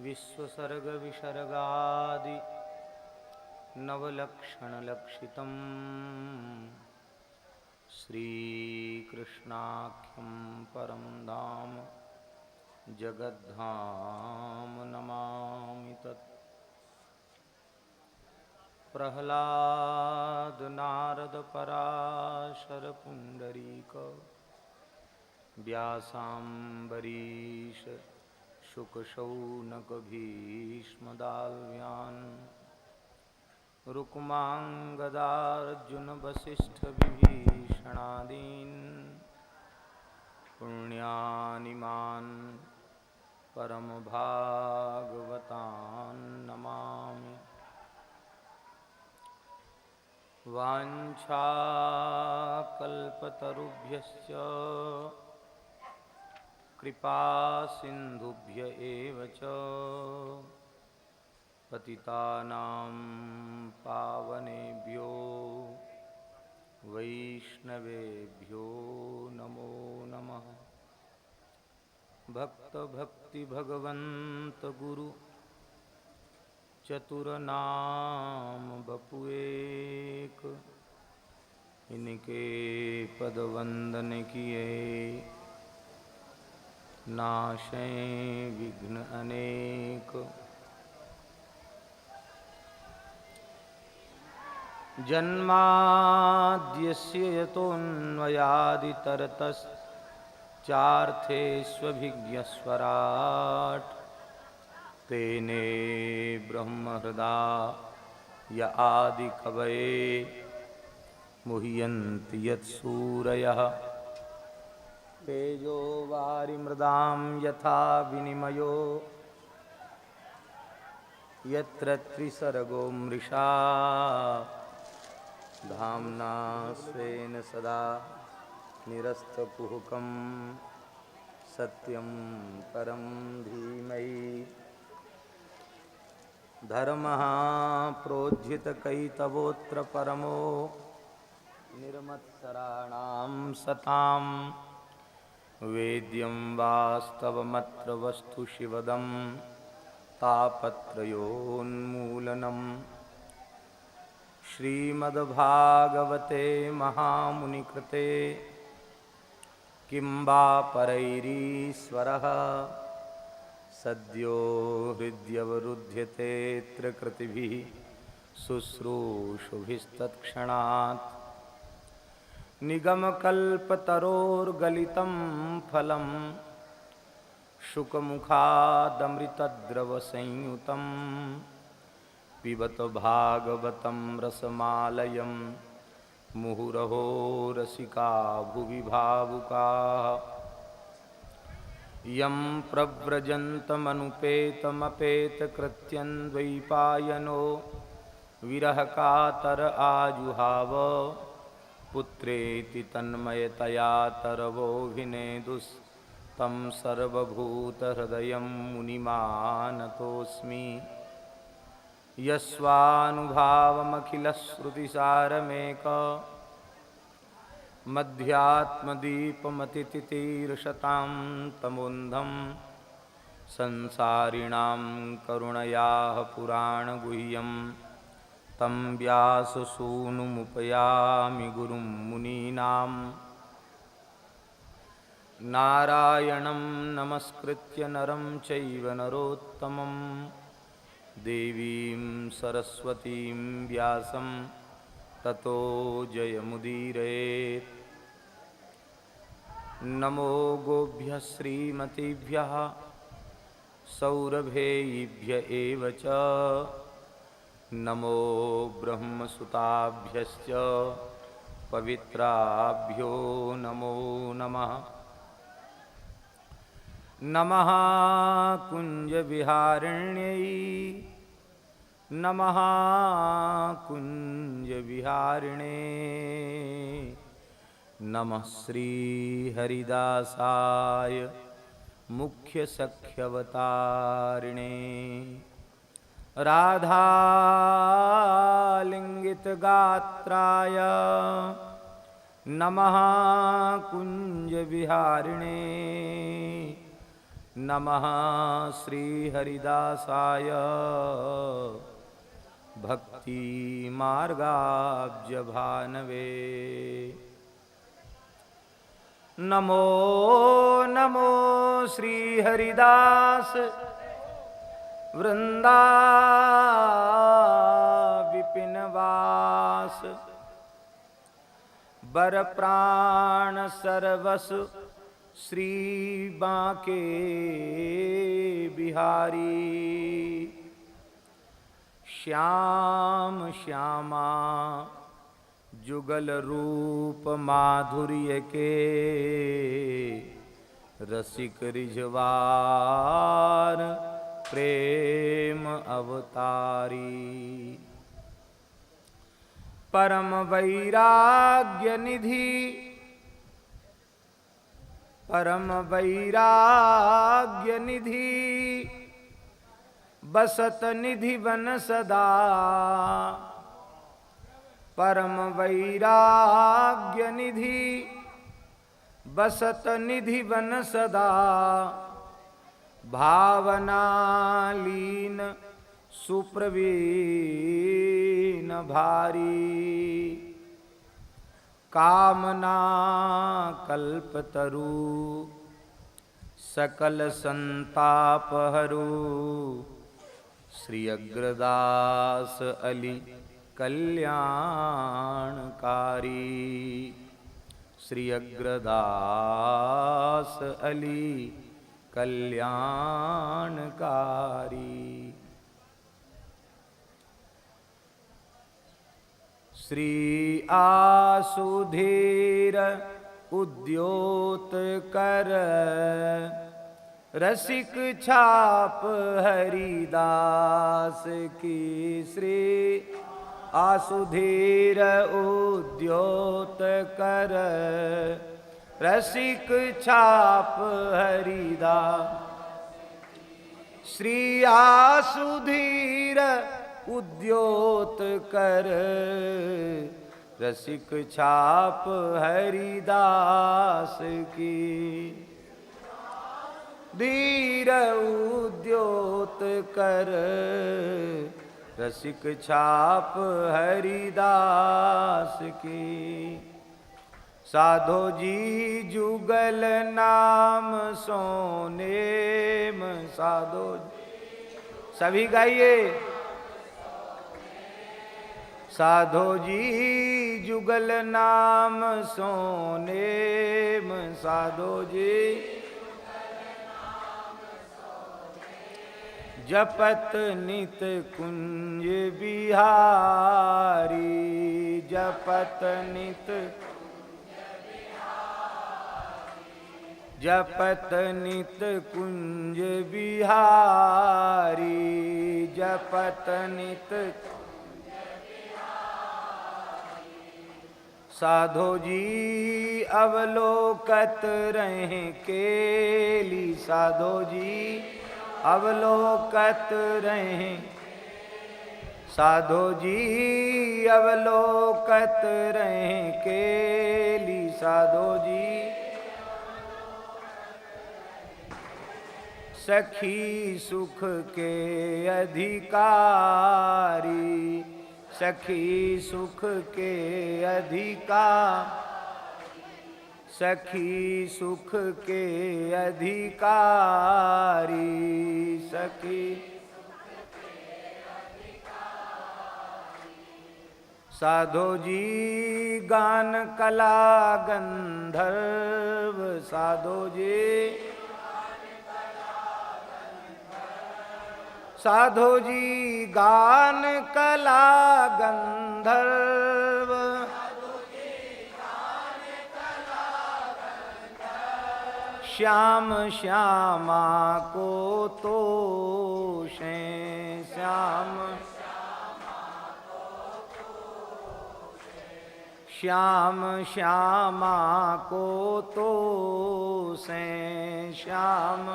विश्वसर्ग विसर्गादि नवलक्षणलक्षितं श्रीकृष्णाख्यं परं धाम जगद्धाम नमामि तत्। प्रह्लाद नारद पराशर पुंडरीक व्यासाम्बरीश शुकशौनक भीष्मदाल्व्यान् रुक्माङ्गदार्जुन वसिष्ठ विभीषणादीन् पुण्यानिमान् परमभागवतान् नमामि। वाञ्छाकल्पतरुभ्यश्च कृपासिन्धुभ्य एव च पतितानां पावनेभ्यो वैष्णवेभ्यो नमो नमः। भक्त भक्ति भगवंत गुरु चतुरनाम बपुएक, इनके पद वंदन किए नाशे विघ्न अनेक। जन्माद्यस्य यतोऽन्वयादितरतश्चार्थेष्वभिज्ञस्वराट् तेने ब्रह्महृदाय आदिकवये मुह्यन्ति यत्सूरयः। तेजो वारिमृदां यथा विनिमयो यत्र त्रिसर्गो मृषा धाम्ना स्वेन सदा निरस्तकुहकं सत्यं परं धीमहि। धर्मः प्रोज्झितकैतवोऽत्र परमो निर्मत्सराणां सतां वेद्यं वास्तवमत्र वस्तु शिवदं तापत्रयोन्मूलनम्। श्रीमद्भागवते महामुनिकृते किं वा परैरीश्वरः सद्यो हृद्यवरुध्यतेऽत्र कृतिभिः शुश्रूषुभिस्तत्क्षणात्। निगमकल्पतरोर्गलितं फलं शुकमुखादमृतद्रवसंयुतं पिबत भागवतं रसमालयं मुहुरहो रसिका भुवि भावुकाः। यं प्रव्रजन्तमनुपेतमपेतकृत्यं द्वैपायनो विरहकातर आजुहाव पुत्रेति तन्मयतया तरवोऽभिनेदुस्तं सर्वभूतहृदयं मुनिमानतोऽस्मि। यस्वानुभावमखिलश्रुतिसारमेक मध्यात्मदीपमतितितीर्षतां तमोन्धं संसारिणां करुणयाः पुराणगुह्यं तं व्याससूनुमुपयामि गुरुं मुनीनां। नारायणं नमस्कृत्य नरं चैव नरोत्तमं देवीं सरस्वतीं व्यासं ततो जयमुदीरयेत्। नमो गोभ्यः श्रीमतीभ्यः सौरभेयीभ्य एव च नमो ब्रह्मसुताभ्यश्च पवित्राभ्यो नमो नमः। नमः कुञ्जविहारिण्यै नमः कुञ्जविहारिणे नमः श्रीहरिदासाय मुख्यसख्यवतारिणे राधालिङ्गितगात्राय नमः कुञ्जविहारिणे नमः श्री हरिदासाय भक्ति मार्गाब्ज भानवे। नमो नमो श्री हरिदास वृंदा विपिनवास। बर प्राण सर्वस श्री बांके बिहारी। श्याम श्यामा जुगल रूप माधुर्य के। रसिक रिझवार प्रेम अवतारी। परम वैराग्य निधि परम वैराग्य निधि। बसत निधि वन सदा। परम वैराग्य निधि बसत निधि वन सदा। भावना लीन सुप्रवीण भारी। कामना कल्पतरु सकल संताप हरु। श्री अग्रदास अली कल्याणकारी। श्री अग्रदास अली कल्याणकारी। श्री आसुधीर उद्योत कर। रसिक छाप हरिदास की। श्री आसुधीर उद्योत कर। रसिक छाप हरिदास। श्री आसुधीर उद्योत कर। रसिक छाप हरिदास की। धीर उद्योत कर। रसिक छाप हरिदास की। साधो जी जुगल नाम सोनेम। साधो सभी गाइए। साधो जी जुगल नाम सोनेम। साधो जी जपत नित कुंज बिहारी। जपत नित जपत नित कुंज बिहारी। जपत नित साधो जी अवलोकत रहे केली। साधो जी अवलोकत रहे। साधो जी अवलोकत रहे केली। साधो जी सखी सुख के अधिकारी। सखी सुख के अधिकार। सखी सुख के अधिकारी। सखी साधो जी गान कला गंधर्व। साधो जी साधो जी गान कला गंधर्व। श्याम श्यामा को तोषे। श्याम श्याम श्यामा को तोषे। श्याम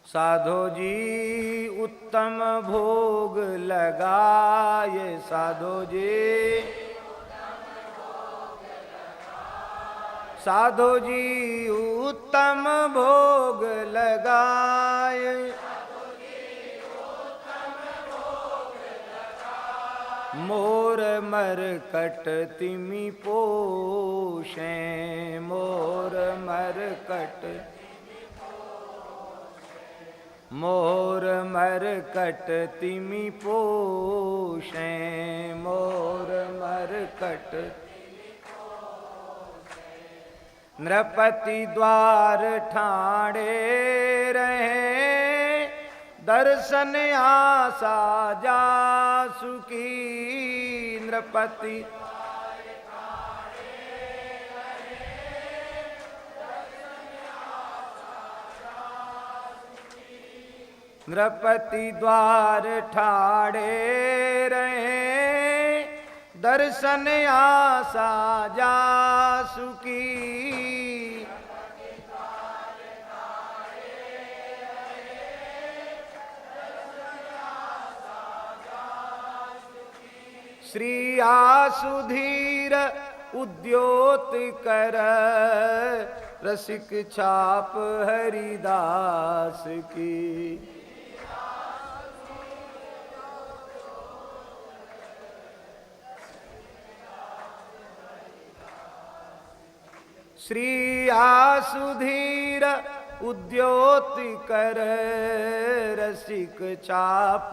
साधो जी उत्तम भोग लगाए। साधो जी साधो जी उत्तम भोग लगाए, मोर मरकट तिमि पोषे, मोर मरकट, मोर मरकट तिमि पोषे, मोर मरकट। नृपति द्वार ठाणे रहे, दर्शन आशा जासु की। नृपति नृपति द्वार ठाणे रहे, दर्शन आशा जासु की। श्री आसुधीर उद्योत कर, रसिक छाप हरिदास की। श्री आसुधीर उद्योत कर, रसिक छाप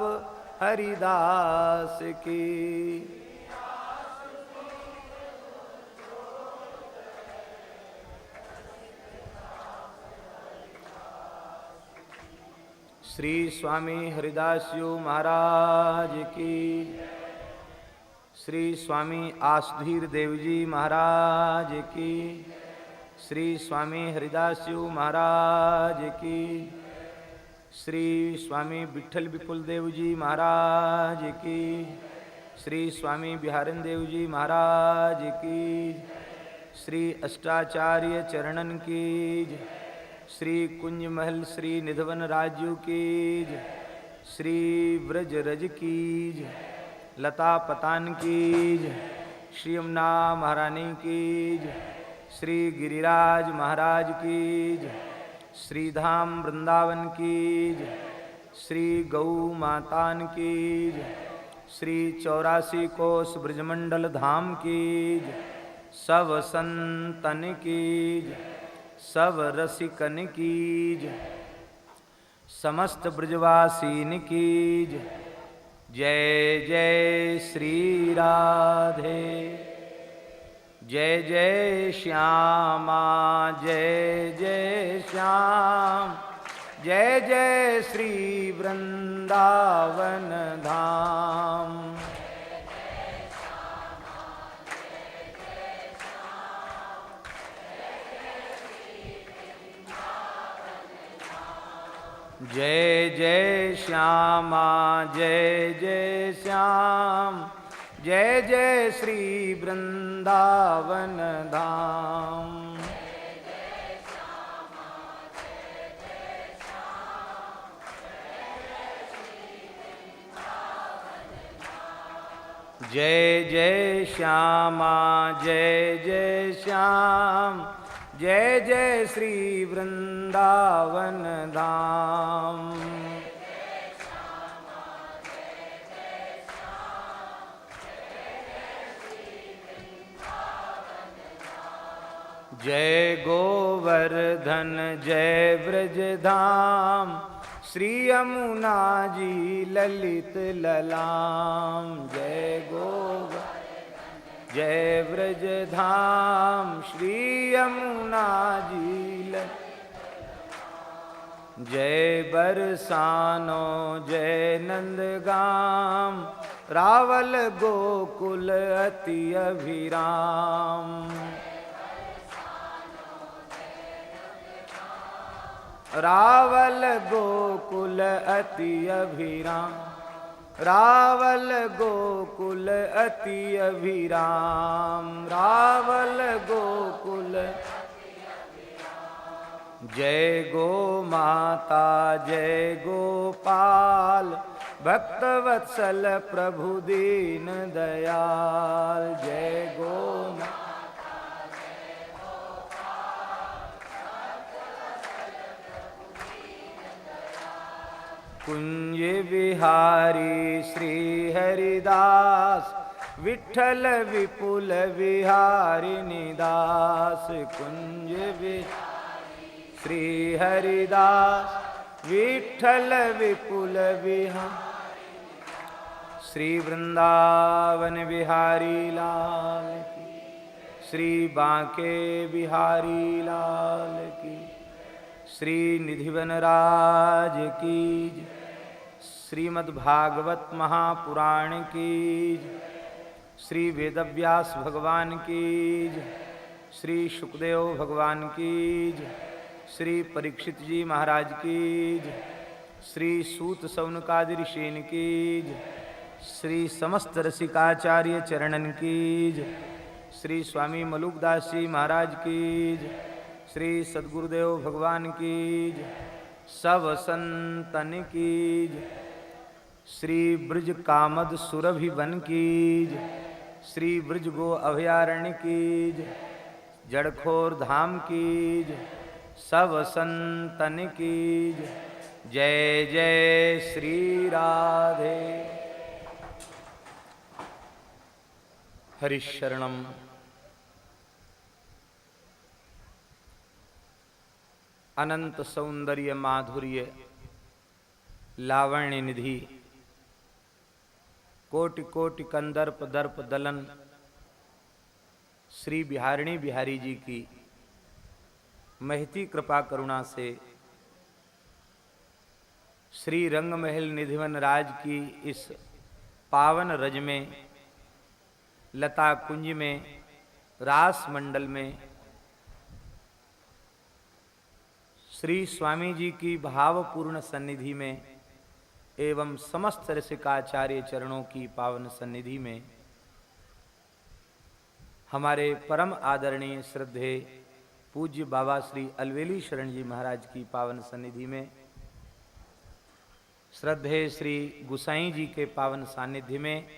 हरिदास की। श्री स्वामी हरिदासयु महाराज की। श्री स्वामी आसुधीर देवजी महाराज की। श्री स्वामी हरिदासयु महाराज की। श्री स्वामी विठ्ठल विपुल देव जी महाराज की। श्री स्वामी बिहारन देव जी महाराज की। श्री अष्टाचार्य चरणन की। श्री कुंज महल श्री निधवन राजू की। श्री व्रज रज की। लता पतान की। श्री यमुना महारानी की। श्री गिरिराज महाराज की। श्रीधाम वृंदावन की। श्री गौ मातान की। श्री 84 कोस ब्रजमंडल धाम की। सब संतन की। सब रसिकन की। समस्त ब्रजवासीन की। जय जय श्री राधे। जय जय श्यामा, जय जय श्याम, जय जय श्री वृंदावन धाम। जय जय श्यामा, जय जय श्याम, जय जय श्री वृंदावन धाम। जय जय श्यामा, जय जय श्याम, जय जय श्री वृंदावन धाम। जय गोवर्धन जय व्रजधाम, श्री यमुना जी ललित ललाम। जय गोवर्धन जय व्रजधाम, श्री यमुना जी ललित। जय बरसानो जय नंदगाम, रावल गोकुल अति अभिराम। रावल गोकुल अति अभिराम, रावल गोकुल अति अभिराम, रावल गोकुल। जय गो माता जय गोपाल, भक्तवत्सल प्रभु दीन दयाल। जय गो माता कुंज बिहारी श्री हरिदास, विठ्ठल विपुल विहारिणी दास। कुंज बिहारी श्री हरिदास, विठ्ठल विपुल विहारिणी। श्री वृंदावन बिहारी लाल की, श्री बांके बिहारी लाल की, श्री निधिवन राज की, श्रीमद्भागवत महापुराण की, श्री वेदव्यास भगवान की, श्री शुकदेव भगवान की, श्री परीक्षित जी महाराज की, श्री सूत सौनकादि ऋषिन की, श्री समस्त रसिकाचार्य चरणन की, श्री स्वामी मलुकदास जी महाराज की, श्री सद्गुरुदेव भगवान की, सब संतन की, श्री ब्रज कामद सुरभि वन की, श्री ब्रज गो अभयारण्य की, जड़खोर धाम की, सब संतन की। जय जय श्री राधे। हरिशरणम। अनंत सौंदर्य माधुर्य लावण्य निधि, कोटि कोटि कंदर्प दर्प दलन, श्री बिहारिणी बिहारी जी की महती कृपा करुणा से श्री रंगमहल निधिवन राज की इस पावन रज में, लता कुंज में, रास मंडल में श्री स्वामी जी की भावपूर्ण सन्निधि में एवं समस्त रसिकाचार्य चरणों की पावन सन्निधि में हमारे परम आदरणीय श्रद्धेय पूज्य बाबा श्री अलवेली शरण जी महाराज की पावन सन्निधि में, श्रद्धेय श्री गुसाई जी के पावन सानिध्य में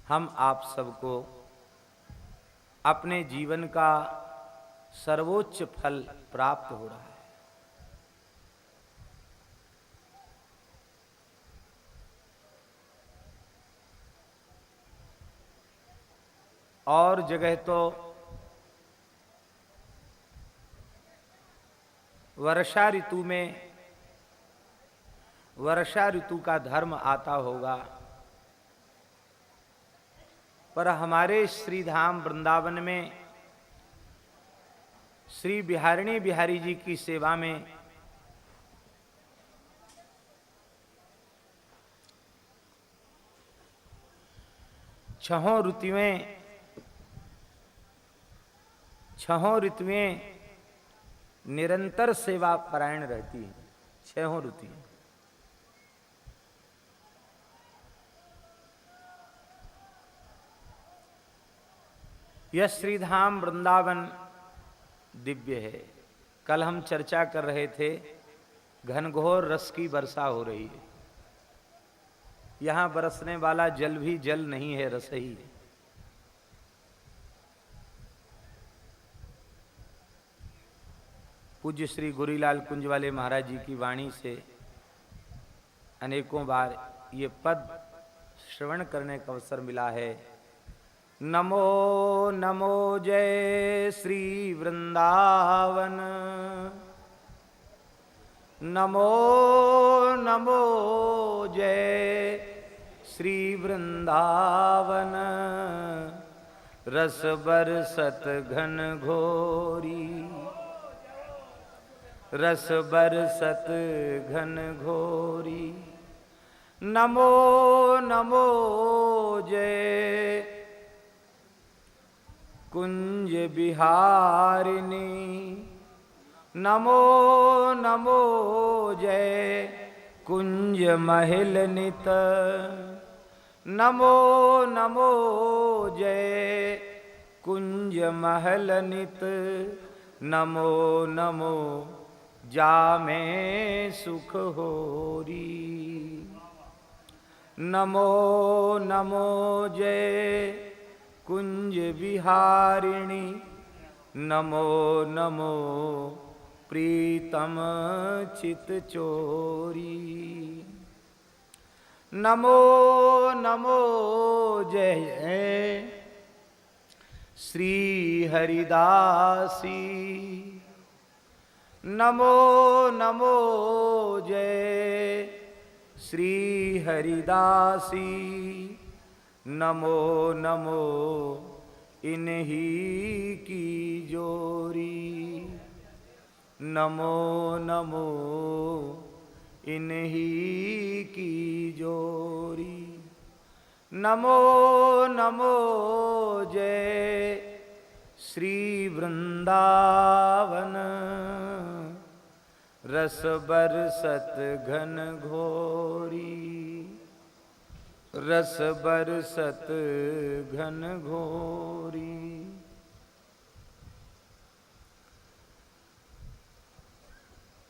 हम आप सबको अपने जीवन का सर्वोच्च फल प्राप्त हो रहा है। और जगह तो वर्षा ऋतु में वर्षा ऋतु का धर्म आता होगा, पर हमारे श्रीधाम वृंदावन में श्री बिहारिणी बिहारी जी की सेवा में छहों ऋतुएं निरंतर सेवा परायण रहती हैं। छहों ऋतुएं यह श्रीधाम वृंदावन दिव्य है। कल हम चर्चा कर रहे थे, घनघोर रस की वर्षा हो रही है। यहां बरसने वाला जल भी जल नहीं है, रस ही है। पूज्य श्री गुरीलाल कुंज वाले महाराज जी की वाणी से अनेकों बार ये पद श्रवण करने का अवसर मिला है। नमो नमो जय श्री वृंदावन, नमो नमो जय श्री वृंदावन। रस बरसत घन घोरी, रस बरसत घन घोरी। नमो नमो जय कुंज बिहारिणी, नमो नमो जय कुंज महल नित, नमो नमो जय कुंज महल नित। नमो नमो जामे सुख होरी, नमो नमो जय कुंज बिहारिणी, नमो नमो प्रीतम चित चोरी। नमो नमो जय श्री हरिदासी। नमो नमो जय श्री हरिदासी। नमो नमो इन्हीं की जोरी। नमो नमो इन्हीं की जोरी। नमो नमो जय श्री वृंदावन। रस बरसत घन घोरी। रस बरसत घन घोरी।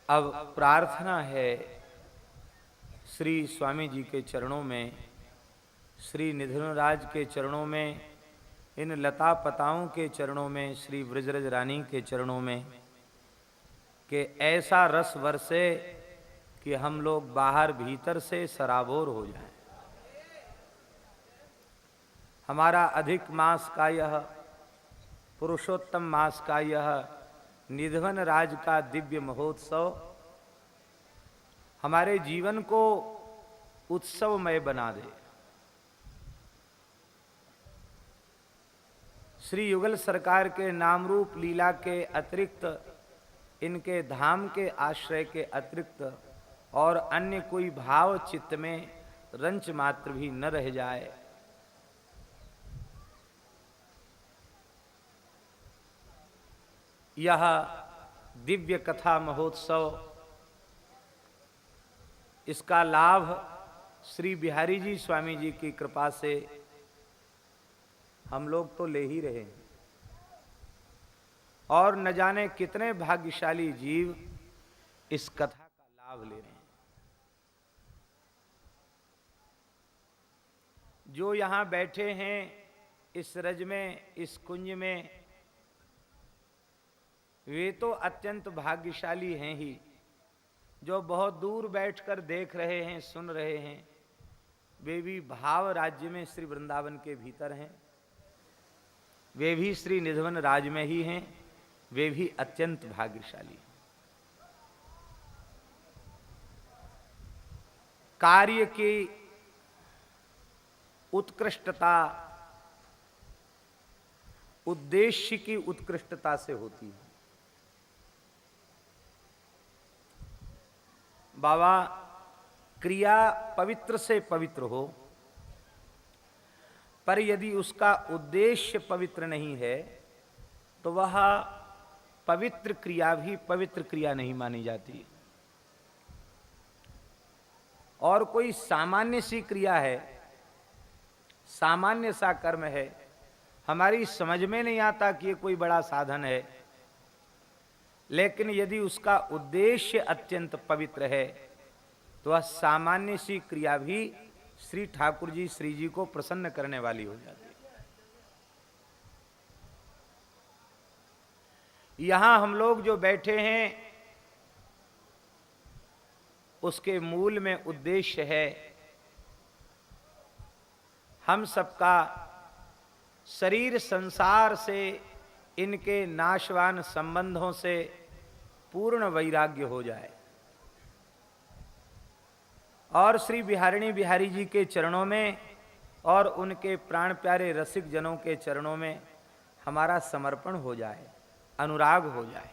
अब प्रार्थना है श्री स्वामी जी के चरणों में, श्री निधनराज के चरणों में, इन लता पताओं के चरणों में, श्री ब्रजरज रानी के चरणों में, कि ऐसा रस बरसे कि हम लोग बाहर भीतर से सराबोर हो जाएं। हमारा अधिक मास का यह पुरुषोत्तम मास का यह निधन राज का दिव्य महोत्सव हमारे जीवन को उत्सवमय बना दे। श्री युगल सरकार के नाम रूप लीला के अतिरिक्त, इनके धाम के आश्रय के अतिरिक्त और अन्य कोई भाव चित्त में रंच मात्र भी न रह जाए। यह दिव्य कथा महोत्सव, इसका लाभ श्री बिहारी जी स्वामी जी की कृपा से हम लोग तो ले ही रहे हैं, और न जाने कितने भाग्यशाली जीव इस कथा का लाभ ले रहे हैं। जो यहाँ बैठे हैं इस रज में, इस कुंज में, वे तो अत्यंत भाग्यशाली हैं ही। जो बहुत दूर बैठकर देख रहे हैं, सुन रहे हैं, वे भी भाव राज्य में श्री वृंदावन के भीतर हैं। वे भी श्री निधवन राज में ही हैं। वे भी अत्यंत भाग्यशाली। कार्य की उत्कृष्टता उद्देश्य की उत्कृष्टता से होती है। बाबा, क्रिया पवित्र से पवित्र हो, पर यदि उसका उद्देश्य पवित्र नहीं है तो वह पवित्र क्रिया भी पवित्र क्रिया नहीं मानी जाती। और कोई सामान्य सी क्रिया है, सामान्य सा कर्म है, हमारी समझ में नहीं आता कि ये कोई बड़ा साधन है, लेकिन यदि उसका उद्देश्य अत्यंत पवित्र है तो वह सामान्य सी क्रिया भी श्री ठाकुर जी, श्री जी को प्रसन्न करने वाली हो जाती है। यहां हम लोग जो बैठे हैं उसके मूल में उद्देश्य है हम सबका शरीर संसार से, इनके नाशवान संबंधों से पूर्ण वैराग्य हो जाए, और श्री बिहारिणी बिहारी जी के चरणों में और उनके प्राण प्यारे रसिक जनों के चरणों में हमारा समर्पण हो जाए, अनुराग हो जाए।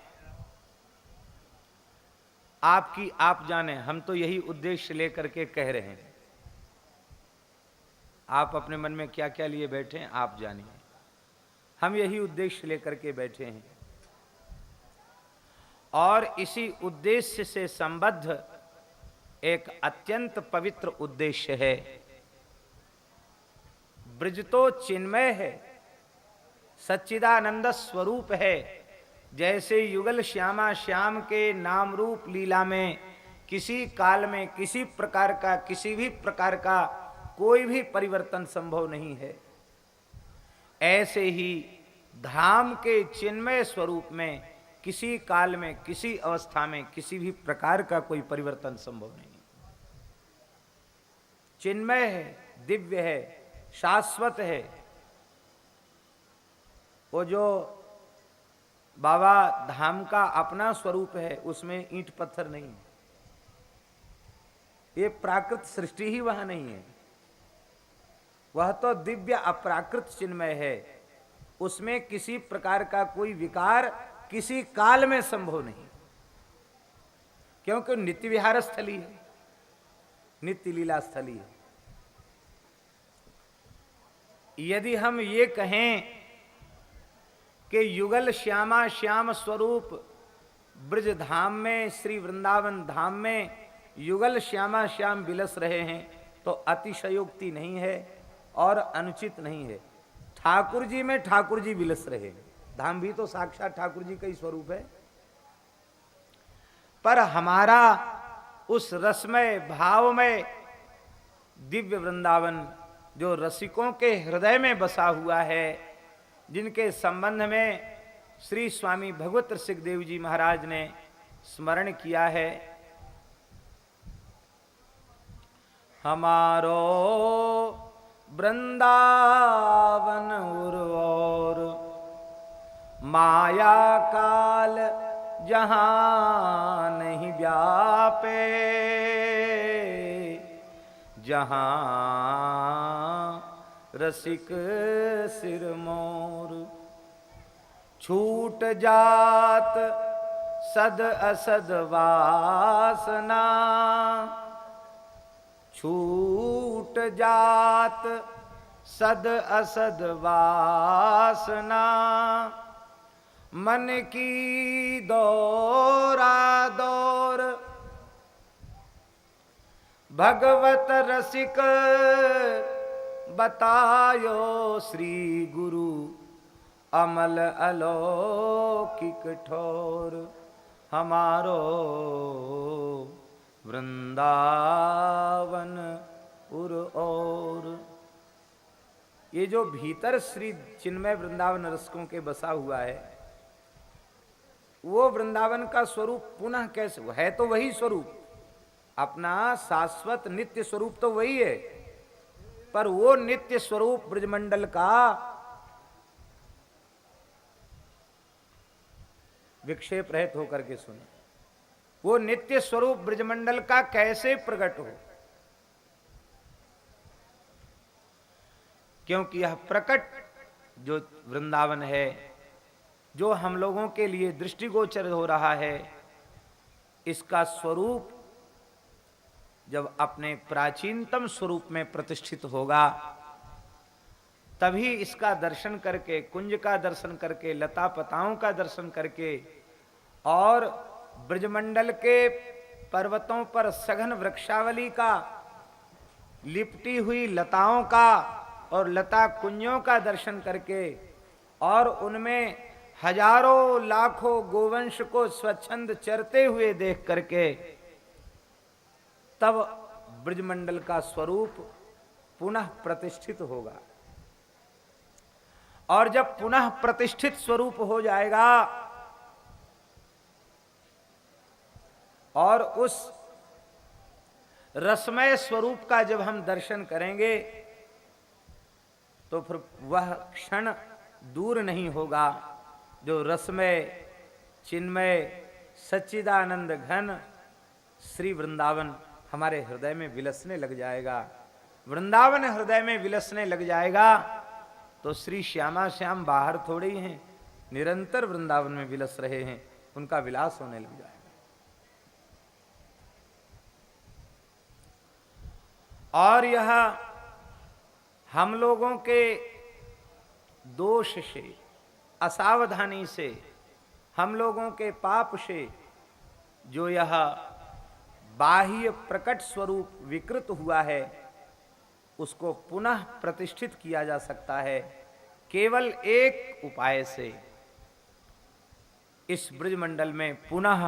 आपकी आप जाने, हम तो यही उद्देश्य लेकर के कह रहे हैं। आप अपने मन में क्या क्या लिए बैठे हैं आप जानिए, हम यही उद्देश्य लेकर के बैठे हैं। और इसी उद्देश्य से संबद्ध एक अत्यंत पवित्र उद्देश्य है। ब्रज तो चिन्मय है, सच्चिदानंद स्वरूप है। जैसे युगल श्यामा श्याम के नाम रूप लीला में किसी काल में किसी प्रकार का, किसी भी प्रकार का कोई भी परिवर्तन संभव नहीं है, ऐसे ही धाम के चिन्मय स्वरूप में किसी काल में, किसी अवस्था में किसी भी प्रकार का कोई परिवर्तन संभव नहीं। चिन्मय है, दिव्य है, शाश्वत है। वो जो बाबा धाम का अपना स्वरूप है, उसमें ईंट पत्थर नहीं है। ये प्राकृत सृष्टि ही वहां नहीं है। वह तो दिव्य अपराकृत चिन्मय है, उसमें किसी प्रकार का कोई विकार किसी काल में संभव नहीं, क्योंकि नित्य विहार स्थली है, नित्य लीला स्थली है। यदि हम ये कहें कि युगल श्यामा श्याम स्वरूप ब्रज धाम में, श्री वृंदावन धाम में युगल श्यामा श्याम विलस रहे हैं, तो अतिशयोक्ति नहीं है और अनुचित नहीं है। ठाकुर जी में ठाकुर जी विलस रहे हैं, धाम भी तो साक्षात ठाकुर जी का ही स्वरूप है। पर हमारा उस रसमय भावमय दिव्य वृंदावन जो रसिकों के हृदय में बसा हुआ है, जिनके संबंध में श्री स्वामी भगवत रसिकदेव जी महाराज ने स्मरण किया है, हमारो वृंदावन और माया काल जहां नहीं व्यापे, जहां रसिक सिर मोर छूट जात सद असद वासना, छूट जात सद असद वासना, मन की दौरा दौर भगवत रसिक बतायो श्री गुरु अमल अलौकिक ठोर, हमारो वृंदावन उर और। ये जो भीतर श्री चिन्मय वृंदावन रसिकों के बसा हुआ है, वो वृंदावन का स्वरूप पुनः कैसे है? तो वही स्वरूप, अपना शाश्वत नित्य स्वरूप तो वही है, पर वो नित्य स्वरूप ब्रजमंडल का विक्षेप रहित होकर के सुने, वो नित्य स्वरूप ब्रजमंडल का कैसे प्रकट हो? क्योंकि यह प्रकट जो वृंदावन है, जो हम लोगों के लिए दृष्टिगोचर हो रहा है, इसका स्वरूप जब अपने प्राचीनतम स्वरूप में प्रतिष्ठित होगा, तभी इसका दर्शन करके, कुंज का दर्शन करके, लता पताओं का दर्शन करके और ब्रजमंडल के पर्वतों पर सघन वृक्षावली का, लिपटी हुई लताओं का और लता कुंजों का दर्शन करके और उनमें हजारों लाखों गोवंश को स्वच्छंद चरते हुए देख करके, तब ब्रजमंडल का स्वरूप पुनः प्रतिष्ठित होगा। और जब पुनः प्रतिष्ठित स्वरूप हो जाएगा और उस रसमय स्वरूप का जब हम दर्शन करेंगे, तो फिर वह क्षण दूर नहीं होगा जो रसमय चिन्मय सच्चिदानंद घन श्री वृंदावन हमारे हृदय में विलसने लग जाएगा। वृंदावन हृदय में विलसने लग जाएगा तो श्री श्यामा श्याम बाहर थोड़े ही हैं, निरंतर वृंदावन में विलस रहे हैं, उनका विलास होने लग जाएगा। और यह हम लोगों के दोष से, असावधानी से, हम लोगों के पाप से जो यह बाह्य प्रकट स्वरूप विकृत हुआ है, उसको पुनः प्रतिष्ठित किया जा सकता है केवल एक उपाय से। इस ब्रजमंडल में पुनः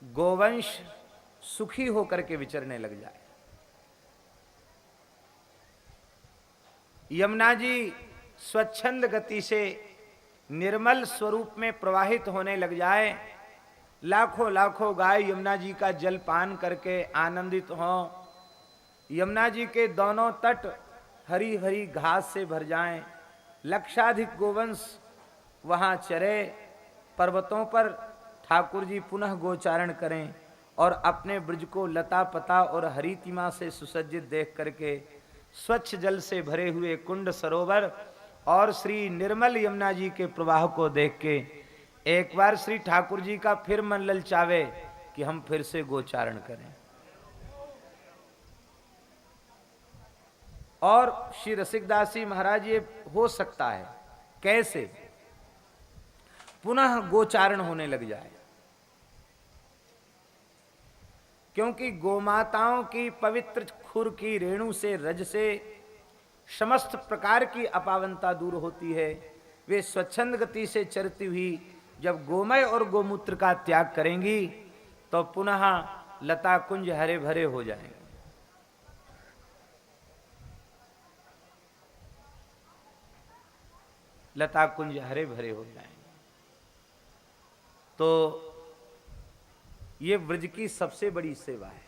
गोवंश सुखी होकर के विचरने लग जाए। यमुना जी स्वच्छंद गति से निर्मल स्वरूप में प्रवाहित होने लग जाए, लाखों लाखों गाय यमुना जी का जल पान करके आनंदित हों, यमुना जी के दोनों तट हरी हरी घास से भर जाएं, लक्षाधिक गोवंश वहां चरे, पर्वतों पर ठाकुर जी पुनः गोचारण करें और अपने ब्रज को लता पता और हरितिमा से सुसज्जित देख करके स्वच्छ जल से भरे हुए कुंड सरोवर और श्री निर्मल यमुना जी के प्रवाह को देख के एक बार श्री ठाकुर जी का फिर मन ललचावे कि हम फिर से गोचारण करें। और श्री रसिकदास जी महाराज ये हो सकता है कैसे? पुनः गोचारण होने लग जाए, क्योंकि गोमाताओं की पवित्र खुर की रेणु से, रज से समस्त प्रकार की अपावनता दूर होती है। वे स्वच्छंद गति से चरती हुई जब गोमय और गोमूत्र का त्याग करेंगी तो पुनः लता कुंज हरे भरे हो जाएंगे। लता कुंज हरे भरे हो जाएंगे। तो ये ब्रज की सबसे बड़ी सेवा है।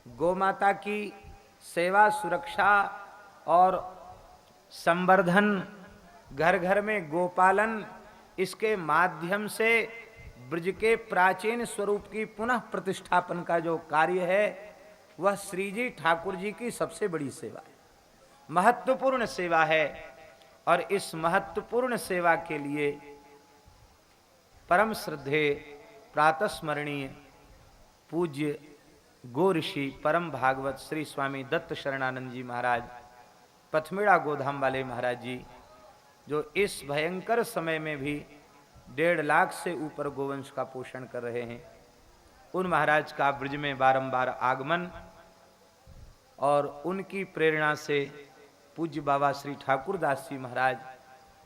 गोमाता की सेवा, सुरक्षा और संवर्धन, घर घर में गोपालन, इसके माध्यम से ब्रज के प्राचीन स्वरूप की पुनः प्रतिष्ठापन का जो कार्य है वह श्री जी ठाकुर जी की सबसे बड़ी सेवा है, महत्वपूर्ण सेवा है। और इस महत्वपूर्ण सेवा के लिए परम श्रद्धेय प्रातस्मरणीय पूज्य गो ऋषि परम भागवत श्री स्वामी दत्त शरणानंद जी महाराज, पथमेड़ा गोधाम वाले महाराज जी, जो इस भयंकर समय में भी 1.5 लाख से ऊपर गोवंश का पोषण कर रहे हैं, उन महाराज का ब्रज में बारंबार आगमन और उनकी प्रेरणा से पूज्य बाबा श्री ठाकुर दास जी महाराज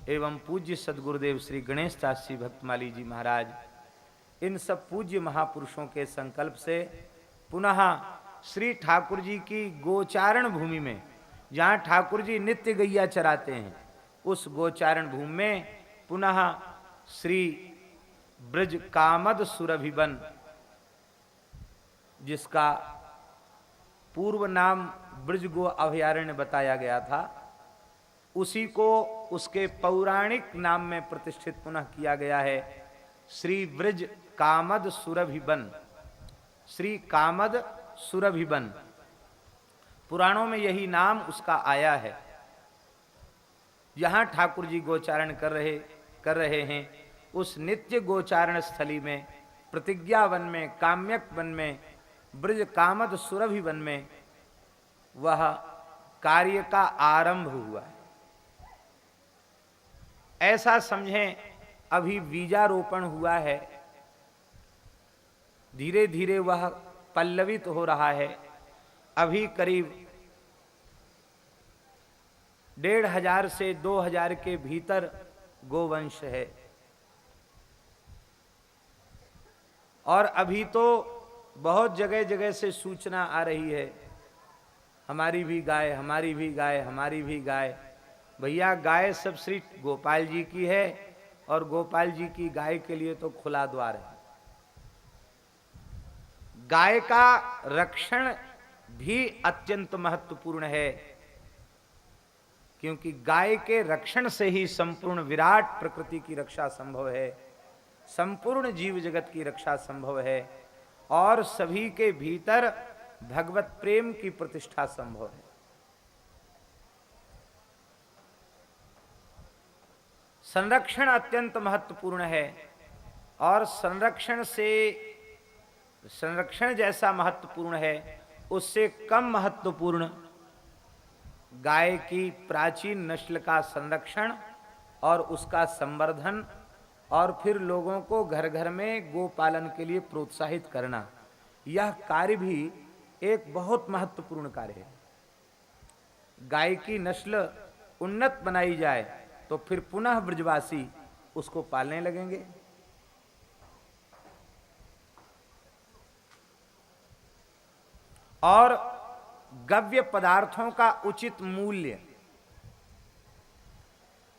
एवं पूज्य सदगुरुदेव श्री गणेश दास जी भक्तमाली जी महाराज, इन सब पूज्य महापुरुषों के संकल्प से पुनः श्री ठाकुर जी की गोचारण भूमि में, जहाँ ठाकुर जी नित्य गैया चराते हैं, उस गोचारण भूमि में पुनः श्री ब्रज कामद सुरभिवन, जिसका पूर्व नाम ब्रज गो अभयारण्य बताया गया था, उसी को उसके पौराणिक नाम में प्रतिष्ठित पुनः किया गया है, श्री ब्रज कामद सुरभिवन। श्री कामद सुरभिवन, पुराणों में यही नाम उसका आया है। जहां ठाकुर जी गोचारण कर रहे हैं, उस नित्य गोचारण स्थली में, प्रतिज्ञा वन में, काम्यक वन में, ब्रज कामद सुरभि वन में वह कार्य का आरंभ हुआ है। ऐसा समझें अभी बीजारोपण हुआ है, धीरे धीरे वह पल्लवित हो रहा है। अभी करीब 1,500 से 2,000 के भीतर गोवंश है, और अभी तो बहुत जगह जगह से सूचना आ रही है, हमारी भी गाय, हमारी भी गाय, हमारी भी गाय। भैया गाय सब श्री गोपाल जी की है, और गोपाल जी की गाय के लिए तो खुला द्वार है। गाय का रक्षण भी अत्यंत महत्वपूर्ण है, क्योंकि गाय के रक्षण से ही संपूर्ण विराट प्रकृति की रक्षा संभव है, संपूर्ण जीव जगत की रक्षा संभव है, और सभी के भीतर भगवत प्रेम की प्रतिष्ठा संभव है। संरक्षण अत्यंत महत्वपूर्ण है, और संरक्षण जैसा महत्वपूर्ण है, उससे कम महत्वपूर्ण गाय की प्राचीन नस्ल का संरक्षण और उसका संवर्धन, और फिर लोगों को घर घर में गोपालन के लिए प्रोत्साहित करना, यह कार्य भी एक बहुत महत्वपूर्ण कार्य है। गाय की नस्ल उन्नत बनाई जाए तो फिर पुनः ब्रजवासी उसको पालने लगेंगे। और गव्य पदार्थों का उचित मूल्य,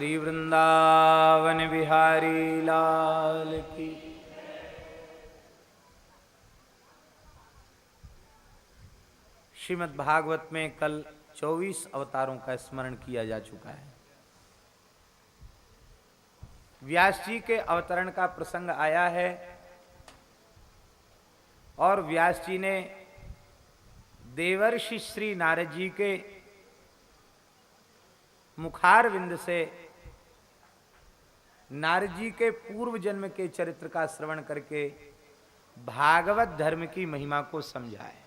श्री वृंदावन बिहारी लाल की। श्रीमद् भागवत में कल 24 अवतारों का स्मरण किया जा चुका है। व्यास जी के अवतरण का प्रसंग आया है और व्यास जी ने देवर्षि श्री नारद जी के मुखारविंद से नारद जी के पूर्व जन्म के चरित्र का श्रवण करके भागवत धर्म की महिमा को समझा है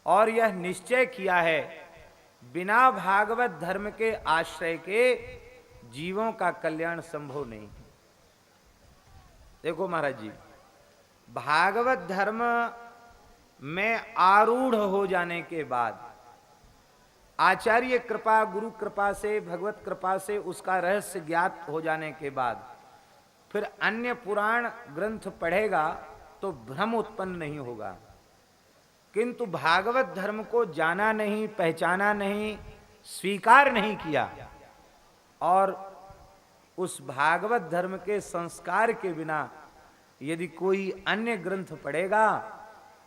और यह निश्चय किया है बिना भागवत धर्म के आश्रय के जीवों का कल्याण संभव नहीं। देखो महाराज जी, भागवत धर्म में आरूढ़ हो जाने के बाद, आचार्य कृपा गुरु कृपा से भगवत कृपा से उसका रहस्य ज्ञात हो जाने के बाद फिर अन्य पुराण ग्रंथ पढ़ेगा तो भ्रम उत्पन्न नहीं होगा। किंतु भागवत धर्म को जाना नहीं, पहचाना नहीं, स्वीकार नहीं किया और उस भागवत धर्म के संस्कार के बिना यदि कोई अन्य ग्रंथ पढ़ेगा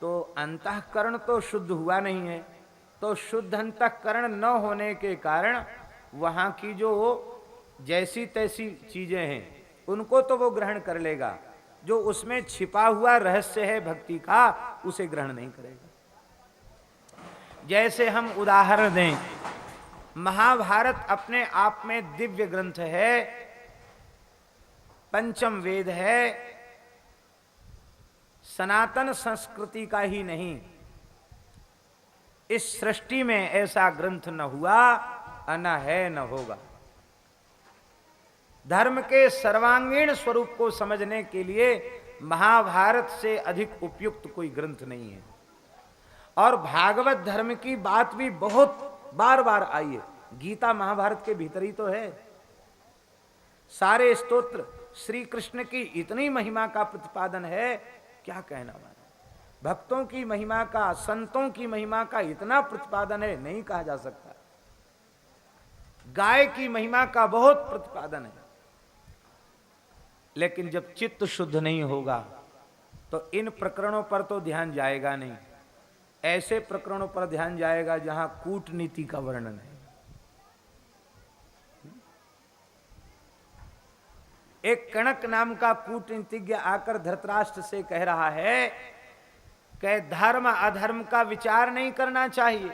तो अंतःकरण तो शुद्ध हुआ नहीं है। तो शुद्ध अंतःकरण न होने के कारण वहां की जो जैसी तैसी चीजें हैं उनको तो वो ग्रहण कर लेगा, जो उसमें छिपा हुआ रहस्य है भक्ति का उसे ग्रहण नहीं करेगा। जैसे हम उदाहरण दें, महाभारत अपने आप में दिव्य ग्रंथ है, पंचम वेद है, सनातन संस्कृति का ही नहीं, इस सृष्टि में ऐसा ग्रंथ न हुआ न है न होगा। धर्म के सर्वांगीण स्वरूप को समझने के लिए महाभारत से अधिक उपयुक्त कोई ग्रंथ नहीं है। और भागवत धर्म की बात भी बहुत बार बार आई है। गीता महाभारत के भीतर ही तो है। सारे स्तोत्र श्री कृष्ण की इतनी महिमा का प्रतिपादन है, क्या कहना वाला। भक्तों की महिमा का, संतों की महिमा का इतना प्रतिपादन है, नहीं कहा जा सकता। गाय की महिमा का बहुत प्रतिपादन है, लेकिन जब चित्त शुद्ध नहीं होगा तो इन प्रकरणों पर तो ध्यान जाएगा नहीं। ऐसे प्रकरणों पर ध्यान जाएगा जहां कूटनीति का वर्णन है। एक कणक नाम का कूटनीतिज्ञ आकर धृतराष्ट्र से कह रहा है कि धर्म अधर्म का विचार नहीं करना चाहिए।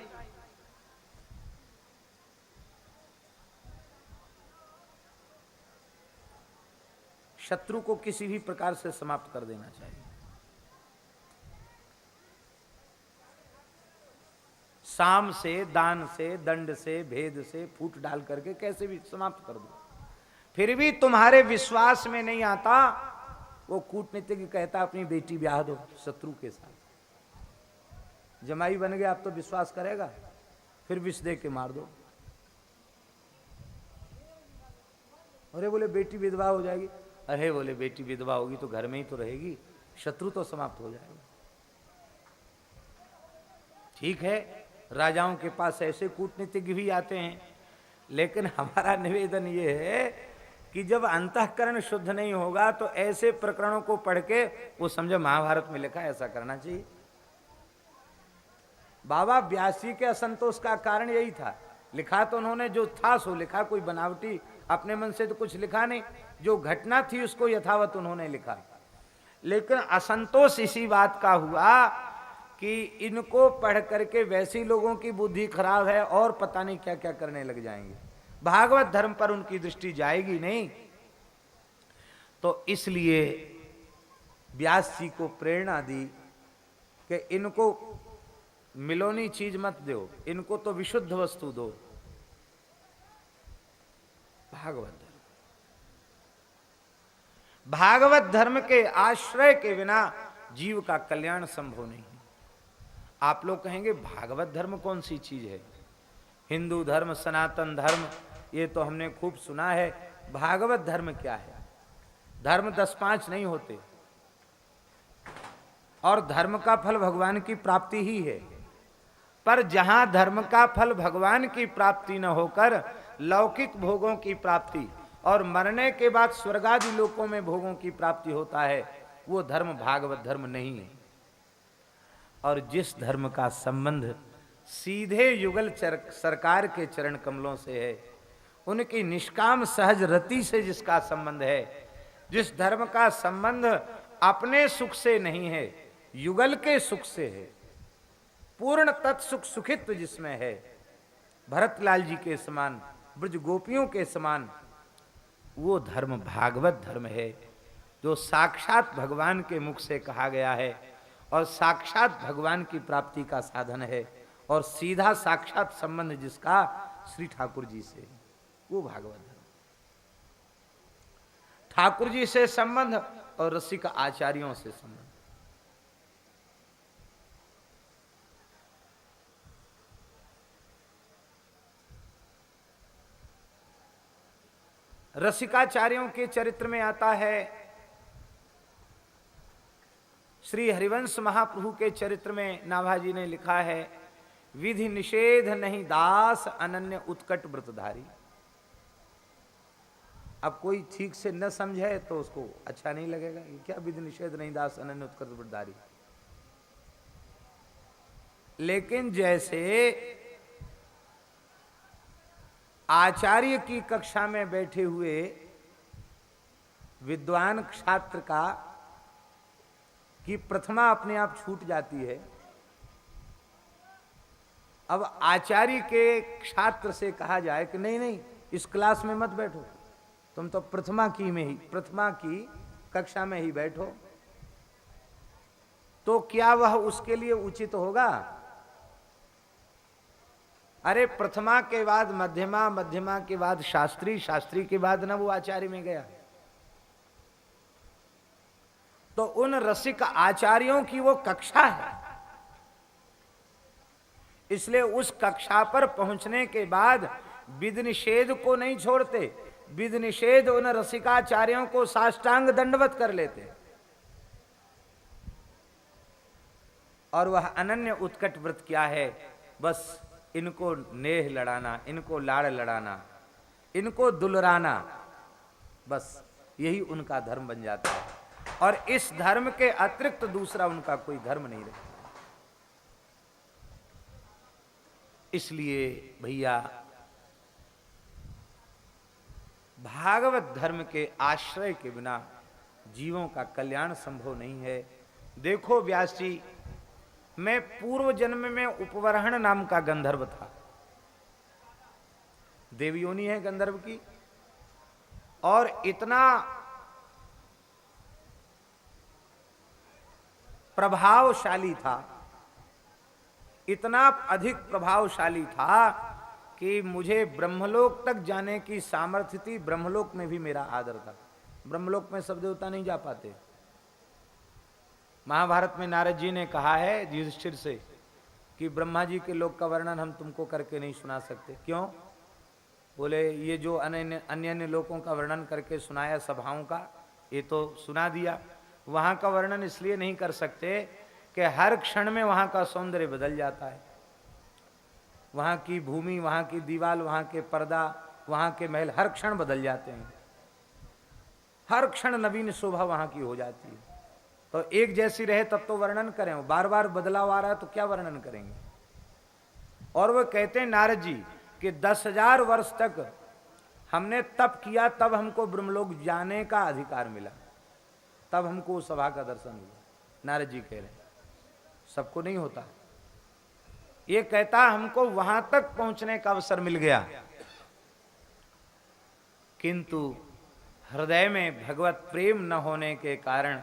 शत्रु को किसी भी प्रकार से समाप्त कर देना चाहिए। साम से, दान से, दंड से, भेद से, फूट डाल करके कैसे भी समाप्त कर दो। फिर भी तुम्हारे विश्वास में नहीं आता, वो कूटनीतिज्ञ कहता अपनी बेटी ब्याह दो शत्रु के साथ। जमाई बन गया, आप तो विश्वास करेगा, फिर विष दे के मार दो। अरे बोले बेटी विधवा हो जाएगी। अरे बोले बेटी विधवा होगी तो घर में ही तो रहेगी, शत्रु तो समाप्त हो जाएगा। ठीक है, राजाओं के पास ऐसे कूटनीतिज्ञ भी आते हैं, लेकिन हमारा निवेदन ये है कि जब अंतःकरण शुद्ध नहीं होगा तो ऐसे प्रकरणों को पढ़ के वो समझो महाभारत में लिखा है, ऐसा करना चाहिए। बाबा व्यास जी के असंतोष का कारण यही था। लिखा तो उन्होंने जो था सो लिखा, कोई बनावटी अपने मन से तो कुछ लिखा नहीं। जो घटना थी उसको यथावत उन्होंने लिखा, लेकिन असंतोष इसी बात का हुआ कि इनको पढ़ करके वैसे लोगों की बुद्धि खराब है और पता नहीं क्या क्या करने लग जाएंगे। भागवत धर्म पर उनकी दृष्टि जाएगी नहीं। तो इसलिए व्यास जी को प्रेरणा दी कि इनको मिलोनी चीज मत दो, इनको तो विशुद्ध वस्तु दो, भागवत धर्म। भागवत धर्म के आश्रय के बिना जीव का कल्याण संभव नहीं। आप लोग कहेंगे भागवत धर्म कौन सी चीज है? हिंदू धर्म, सनातन धर्म, ये तो हमने खूब सुना है। भागवत धर्म क्या है? धर्म 10-5 नहीं होते, और धर्म का फल भगवान की प्राप्ति ही है। पर जहां धर्म का फल भगवान की प्राप्ति न होकर लौकिक भोगों की प्राप्ति और मरने के बाद स्वर्गादि लोकों में भोगों की प्राप्ति होता है, वो धर्म भागवत धर्म नहीं है। और जिस धर्म का संबंध सीधे युगल सरकार के चरण कमलों से है, उनकी निष्काम सहज रति से जिसका संबंध है, जिस धर्म का संबंध अपने सुख से नहीं है, युगल के सुख से है, पूर्ण तत्सुख सुखित्व जिसमें है, भरतलाल जी के समान, ब्रज गोपियों के समान, वो धर्म भागवत धर्म है, जो साक्षात भगवान के मुख से कहा गया है और साक्षात भगवान की प्राप्ति का साधन है, और सीधा साक्षात संबंध जिसका श्री ठाकुर जी से, वो भागवत धर्म। ठाकुर जी से संबंध और रसिक आचार्यों से संबंध। रसिकाचार्यों के चरित्र में आता है, श्री हरिवंश महाप्रभु के चरित्र में नाभाजी ने लिखा है, विधि निषेध नहीं दास अनन्य उत्कट व्रतधारी। अब कोई ठीक से न समझे तो उसको अच्छा नहीं लगेगा, ये क्या विधि निषेध नहीं दास अनन्य उत्कट व्रतधारी। लेकिन जैसे आचार्य की कक्षा में बैठे हुए विद्वान छात्र का की प्रथमा अपने आप छूट जाती है, अब आचार्य के छात्र से कहा जाए कि नहीं नहीं इस क्लास में मत बैठो, तुम तो प्रथमा की कक्षा में ही बैठो, तो क्या वह उसके लिए उचित होगा? अरे प्रथमा के बाद मध्यमा, मध्यमा के बाद शास्त्री, शास्त्री के बाद ना वो आचार्य में गया। तो उन रसिक आचार्यों की वो कक्षा है, इसलिए उस कक्षा पर पहुंचने के बाद विधि निषेध को नहीं छोड़ते, विधि निषेध उन रसिकाचार्यों को साष्टांग दंडवत कर लेते, और वह अनन्य उत्कट व्रत क्या है? बस इनको नेह लड़ाना, इनको लाड़ लड़ाना, इनको दुलराना, बस यही उनका धर्म बन जाता है। और इस धर्म के अतिरिक्त दूसरा उनका कोई धर्म नहीं रहता। इसलिए भैया भागवत धर्म के आश्रय के बिना जीवों का कल्याण संभव नहीं है। देखो व्यास जी, मैं पूर्व जन्म में उपवरहण नाम का गंधर्व था, देवयोनि है गंधर्व की, और इतना प्रभावशाली था, इतना अधिक प्रभावशाली था कि मुझे ब्रह्मलोक तक जाने की सामर्थ्य थी। ब्रह्मलोक में भी मेरा आदर था। ब्रह्मलोक में सब देवता नहीं जा पाते। महाभारत में नारद जी ने कहा है युधिष्ठिर से कि ब्रह्मा जी के लोक का वर्णन हम तुमको करके नहीं सुना सकते। क्यों? बोले ये जो अन्य अन्य लोकों का वर्णन करके सुनाया सभाओं का, ये तो सुना दिया, वहाँ का वर्णन इसलिए नहीं कर सकते कि हर क्षण में वहाँ का सौंदर्य बदल जाता है। वहाँ की भूमि, वहाँ की दीवार, वहाँ के पर्दा, वहाँ के महल हर क्षण बदल जाते हैं, हर क्षण नवीन शोभा वहाँ की हो जाती है। तो एक जैसी रहे तब तो वर्णन करें, बार बार बदलाव आ रहा है तो क्या वर्णन करेंगे। और वो कहते हैं नारद जी कि 10,000 वर्ष तक हमने तप किया, तब हमको ब्रह्मलोक जाने का अधिकार मिला, तब हमको सभा का दर्शन हुआ। नारद जी कह रहे हैं सबको नहीं होता। ये कहता हमको वहां तक पहुंचने का अवसर मिल गया, किंतु हृदय में भगवत प्रेम न होने के कारण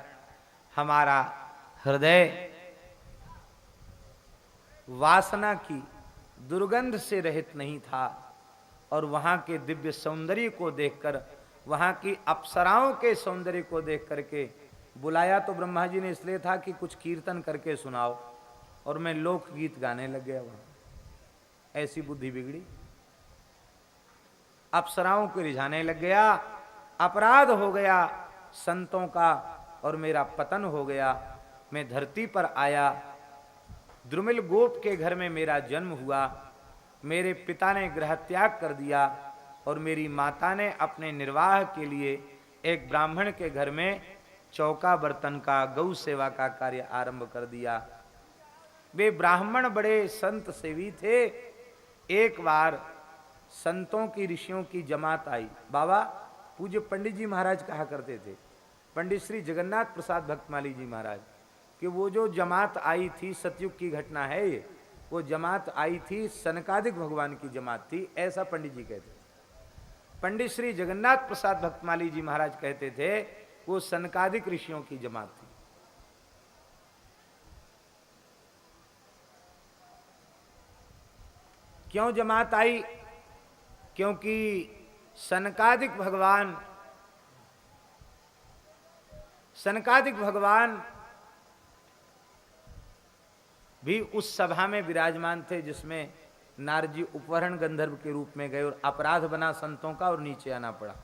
हमारा हृदय वासना की दुर्गंध से रहित नहीं था। और वहां के दिव्य सौंदर्य को देखकर, वहां की अप्सराओं के सौंदर्य को देख करके बुलाया तो ब्रह्मा जी ने इसलिए था कि कुछ कीर्तन करके सुनाओ, और मैं लोकगीत गाने लग गया। वहां ऐसी बुद्धि बिगड़ी, अप्सराओं को रिझाने लग गया, अपराध हो गया संतों का, और मेरा पतन हो गया। मैं धरती पर आया, द्रुमिल गोप के घर में मेरा जन्म हुआ, मेरे पिता ने गृह त्याग कर दिया, और मेरी माता ने अपने निर्वाह के लिए एक ब्राह्मण के घर में चौका बर्तन का, गौ सेवा का कार्य आरंभ कर दिया। वे ब्राह्मण बड़े संत सेवी थे। एक बार संतों की, ऋषियों की जमात आई। बाबा पूज्य पंडित जी महाराज कहा करते थे, पंडित श्री जगन्नाथ प्रसाद भक्तमाली जी महाराज, कि वो जो जमात आई थी, सतयुग की घटना है ये, वो जमात आई थी सनकादिक भगवान की जमात थी, ऐसा पंडित जी कहते थे। पंडित श्री जगन्नाथ प्रसाद भक्तमाली जी महाराज कहते थे वो सनकादिक ऋषियों की जमात थी। क्यों जमात आई? क्योंकि सनकादिक भगवान भी उस सभा में विराजमान थे जिसमें नारद जी उपवरण गंधर्व के रूप में गए और अपराध बना संतों का और नीचे आना पड़ा।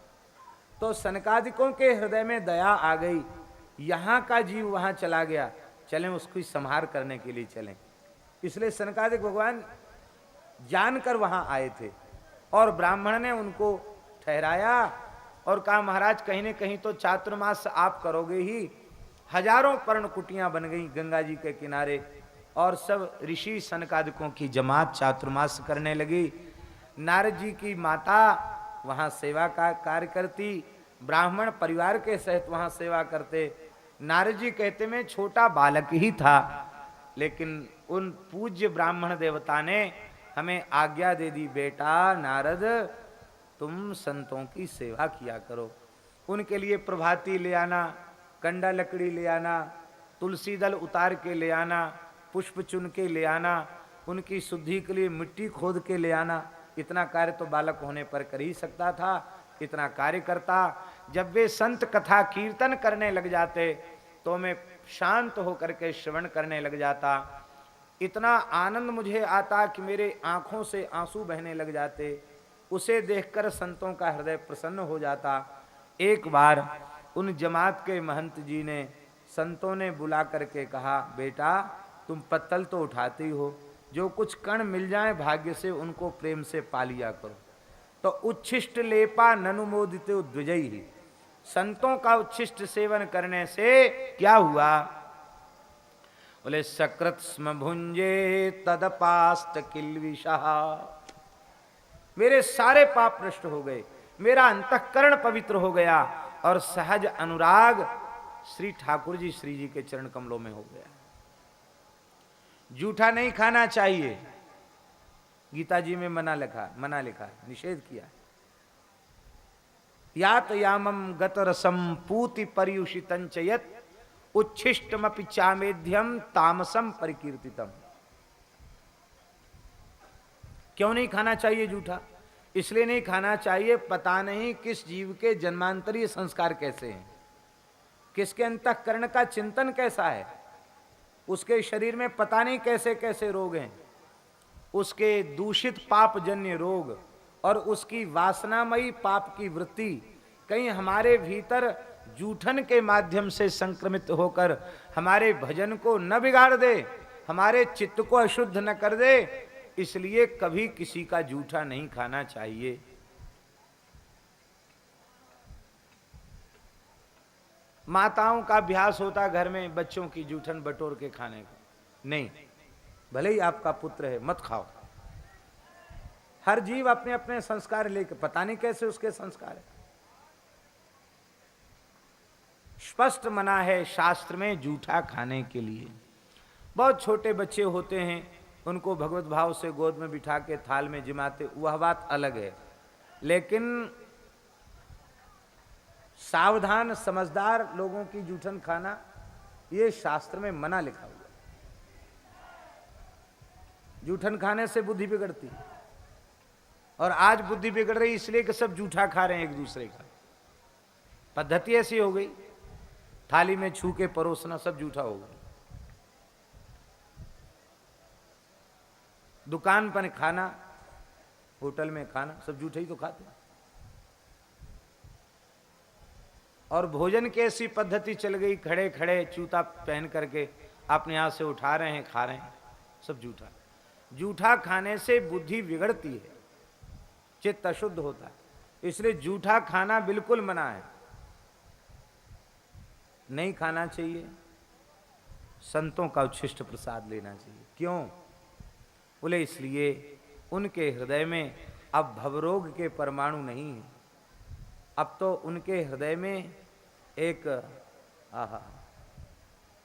तो सनकादिकों के हृदय में दया आ गई, यहाँ का जीव वहाँ चला गया, चलें उसको संहार करने के लिए चलें। इसलिए सनकादिक भगवान जानकर वहाँ आए थे और ब्राह्मण ने उनको ठहराया और कहा महाराज कहीं न कहीं तो चातुर्मास आप करोगे ही। हजारों पर्णकुटियां बन गई गंगा जी के किनारे और सब ऋषि सनकादिकों की जमात चातुर्मास करने लगी। नारद जी की माता वहाँ सेवा का कार्य करती, ब्राह्मण परिवार के सहित वहाँ सेवा करते। नारद जी कहते मैं छोटा बालक ही था, लेकिन उन पूज्य ब्राह्मण देवता ने हमें आज्ञा दे दी, बेटा नारद तुम संतों की सेवा किया करो। उनके लिए प्रभाती ले आना, कंडा लकड़ी ले आना, तुलसी दल उतार के ले आना, पुष्प चुन के ले आना, उनकी शुद्धि के लिए मिट्टी खोद के ले आना, इतना कार्य तो बालक होने पर कर ही सकता था। इतना कार्य करता। जब वे संत कथा कीर्तन करने लग जाते तो मैं शांत होकर के श्रवण करने लग जाता। इतना आनंद मुझे आता कि मेरे आंखों से आंसू बहने लग जाते। उसे देखकर संतों का हृदय प्रसन्न हो जाता। एक बार उन जमात के महंत जी ने, संतों ने बुला करके कहा, बेटा तुम पत्तल तो उठाते ही हो, जो कुछ कण मिल जाए भाग्य से उनको प्रेम से पा लिया करो। तो उच्छिष्ट लेपा ननुमोदित द्विजयी ही, संतों का उच्छिष्ट सेवन करने से क्या हुआ? बोले सकृत स्म भुंजे तदपास्त किल्विषः, मेरे सारे पाप नष्ट हो गए, मेरा अंतःकरण पवित्र हो गया और सहज अनुराग श्री ठाकुर जी श्री जी के चरण कमलों में हो गया। जूठा नहीं खाना चाहिए, गीता जी में मना लिखा, निषेध किया। यात यामम गत रसम पूति पर्युषितं च यत् उच्छिष्टमपि चामेध्यम तामसम परिकीर्तितम। क्यों नहीं खाना चाहिए जूठा? इसलिए नहीं खाना चाहिए, पता नहीं किस जीव के जन्मांतरीय संस्कार कैसे हैं, किसके अंतःकरण का चिंतन कैसा है, उसके शरीर में पता नहीं कैसे कैसे रोग हैं, उसके दूषित पापजन्य रोग और उसकी वासनामयी पाप की वृत्ति कहीं हमारे भीतर जूठन के माध्यम से संक्रमित होकर हमारे भजन को न बिगाड़ दे, हमारे चित्त को अशुद्ध न कर दे। इसलिए कभी किसी का जूठा नहीं खाना चाहिए। माताओं का अभ्यास होता घर में बच्चों की जूठन बटोर के खाने का, नहीं, भले ही आपका पुत्र है मत खाओ। हर जीव अपने अपने संस्कार लेकर, पता नहीं कैसे उसके संस्कार है। स्पष्ट मना है शास्त्र में जूठा खाने के लिए। बहुत छोटे बच्चे होते हैं, उनको भगवत भाव से गोद में बिठा के थाल में जिमाते, वह बात अलग है, लेकिन सावधान समझदार लोगों की जूठन खाना ये शास्त्र में मना लिखा हुआ। जूठन खाने से बुद्धि बिगड़ती है, और आज बुद्धि बिगड़ रही इसलिए कि सब जूठा खा रहे हैं एक दूसरे का। पद्धति ऐसी हो गई, थाली में छू के परोसना सब जूठा हो गया। दुकान पर खाना, होटल में खाना, सब जूठे ही तो खाते हैं। और भोजन की ऐसी पद्धति चल गई, खड़े खड़े जूता पहन करके अपने हाथ से उठा रहे हैं, खा रहे हैं, सब जूठा। जूठा खाने से बुद्धि बिगड़ती है, चित्त अशुद्ध होता है। इसलिए जूठा खाना बिल्कुल मना है, नहीं खाना चाहिए। संतों का उच्छिष्ट प्रसाद लेना चाहिए। क्यों? बोले इसलिए उनके हृदय में अब भवरोग के परमाणु नहीं है। अब तो उनके हृदय में एक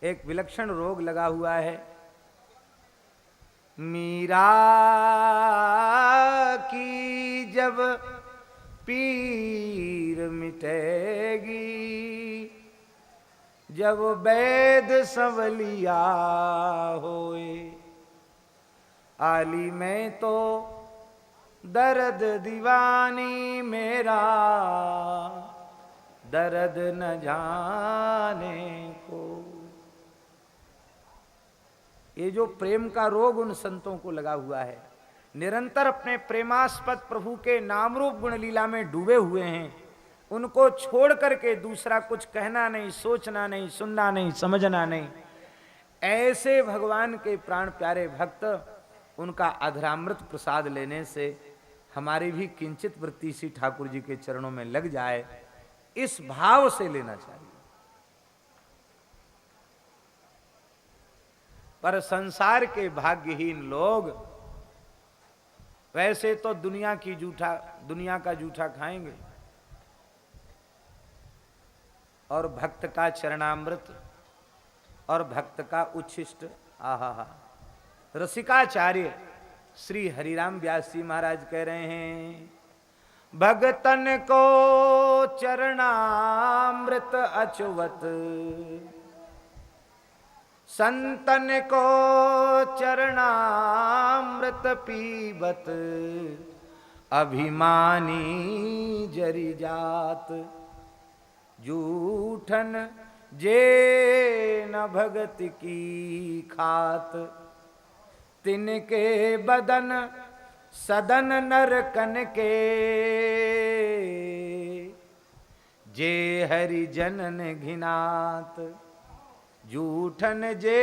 एक विलक्षण रोग लगा हुआ है। मीरा की जब पीर मिटेगी, जब वैद संवलिया होए, आली में तो दर्द दीवानी मेरा, दर्द न जाने को। ये जो प्रेम का रोग उन संतों को लगा हुआ है, निरंतर अपने प्रेमास्पद प्रभु के नाम रूप गुण लीला में डूबे हुए हैं, उनको छोड़ करके दूसरा कुछ कहना नहीं, सोचना नहीं, सुनना नहीं, समझना नहीं। ऐसे भगवान के प्राण प्यारे भक्त उनका अधरामृत प्रसाद लेने से हमारी भी किंचित वृत्ति सी ठाकुर जी के चरणों में लग जाए, इस भाव से लेना चाहिए। पर संसार के भाग्यहीन लोग वैसे तो दुनिया का जूठा खाएंगे, और भक्त का चरणामृत और भक्त का उच्छिष्ट। आहा, रसिकाचार्य श्री हरिराम व्यास जी महाराज कह रहे हैं, भगतन को चरणामृत अचुवत, संतन को चरणामृत पीबत, अभिमानी जरी जात, जूठन जे न भगत की खात, तिनके बदन सदन नरकन के, जे हरि जनन घिनात, जूठन जे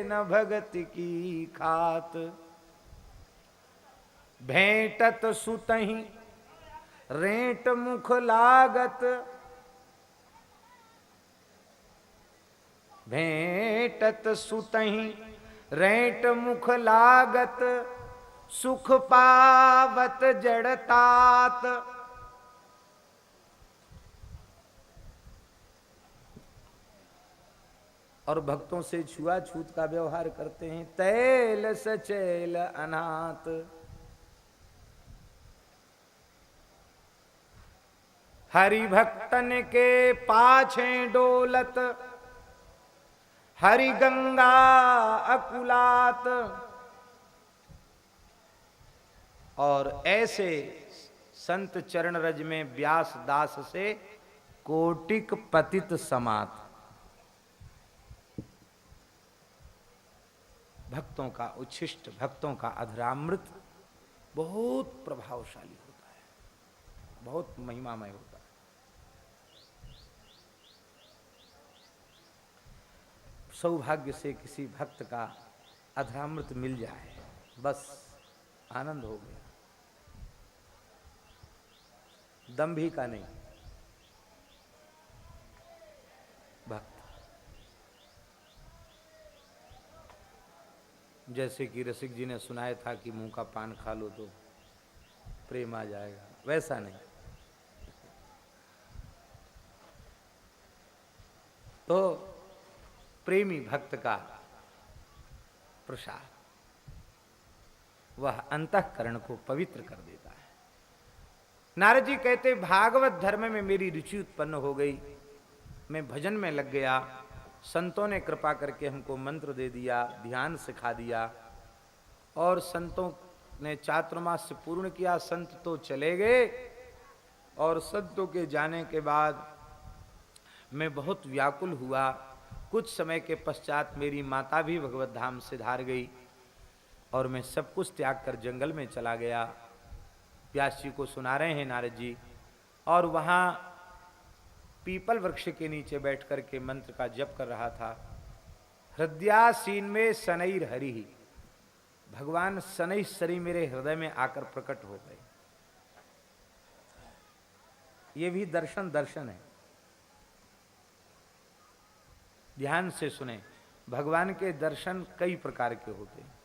न भगत की खात। भेंटत सुतहि रेंट मुख लागत, भेंटत सुतहि रेंट मुख लागत, सुख पावत जड़तात। और भक्तों से छुआछूत का व्यवहार करते हैं, तैल सचैल अनाथ। हरि भक्तन के पाछे डोलत, हरि गंगा अकुलात। और ऐसे संत चरण रज में व्यास दास से कोटिक पतित समात। भक्तों का उच्छिष्ट, भक्तों का अधरामृत बहुत प्रभावशाली होता है, बहुत महिमामय होता है। सौभाग्य से किसी भक्त का अधरामृत मिल जाए, बस आनंद हो गया। दंभी का नहीं, भक्त। जैसे कि रसिक जी ने सुनाया था कि मुंह का पान खा लो तो प्रेम आ जाएगा, वैसा नहीं। तो प्रेमी भक्त का प्रसाद वह अंतःकरण को पवित्र कर देता है। नारद जी कहते, भागवत धर्म में मेरी रुचि उत्पन्न हो गई, मैं भजन में लग गया, संतों ने कृपा करके हमको मंत्र दे दिया, ध्यान सिखा दिया, और संतों ने चातुर्मास पूर्ण किया। संत तो चले गए, और संतों के जाने के बाद मैं बहुत व्याकुल हुआ। कुछ समय के पश्चात मेरी माता भी भगवत धाम से धार गई, और मैं सब कुछ त्याग कर जंगल में चला गया। व्यास जी को सुना रहे हैं नारद जी, और वहाँ पीपल वृक्ष के नीचे बैठ कर के मंत्र का जप कर रहा था। हृदयासीन में शनैर हरि, भगवान शनैश्वरी मेरे हृदय में आकर प्रकट हो गए। ये भी दर्शन दर्शन है। ध्यान से सुने, भगवान के दर्शन कई प्रकार के होते हैं।